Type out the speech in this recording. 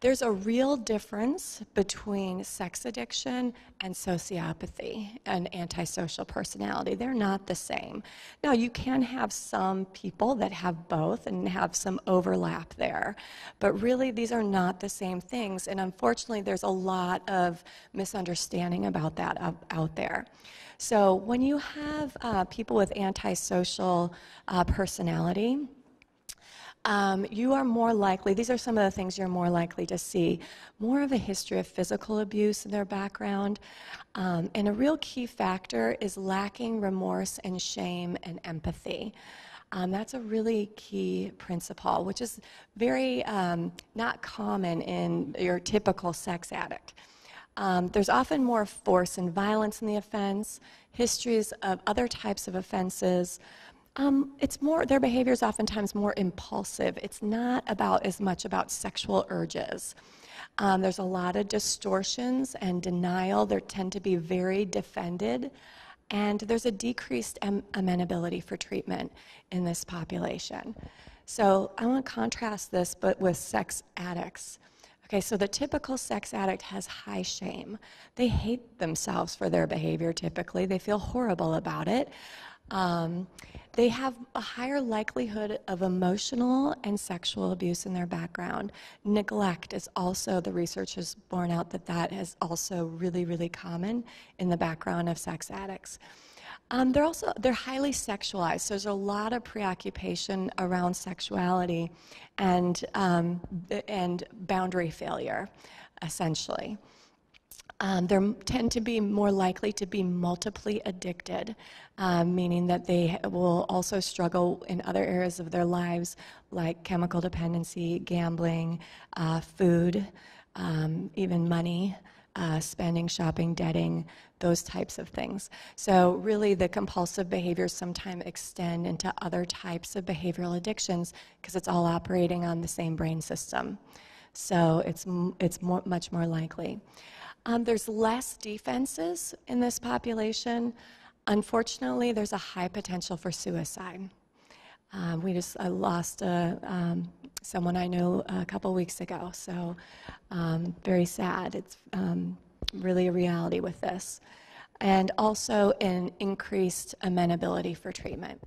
There's a real difference between sex addiction and sociopathy and antisocial personality. They're not the same. Now, you can have some people that have both and have some overlap there, but really these are not the same things, and unfortunately there's a lot of misunderstanding about that out there. So when you have people with antisocial personality, you are more likely, these are some of the things you're more likely to see, more of a history of physical abuse in their background. And a real key factor is lacking remorse and shame and empathy. That's a really key principle, which is very not common in your typical sex addict. There's often more force and violence in the offense, histories of other types of offenses. It's more, their behavior is oftentimes more impulsive. It's not about as much about sexual urges. There's a lot of distortions and denial. They tend to be very defended. And there's a decreased amenability for treatment in this population. So I want to contrast this but with sex addicts. Okay, so the typical sex addict has high shame. They hate themselves for their behavior typically. They feel horrible about it. They have a higher likelihood of emotional and sexual abuse in their background. Neglect is also, the research has borne out that that is also really, really common in the background of sex addicts. They're highly sexualized, so there's a lot of preoccupation around sexuality and boundary failure, essentially. They tend to be more likely to be multiply addicted, meaning that they will also struggle in other areas of their lives like chemical dependency, gambling, food, even money, spending, shopping, debting, those types of things. So really the compulsive behaviors sometimes extend into other types of behavioral addictions because it's all operating on the same brain system. So it's much more likely. There's less defenses in this population. Unfortunately, there's a high potential for suicide. I lost someone I knew a couple weeks ago, so very sad. It's really a reality with this. And also an increased amenability for treatment.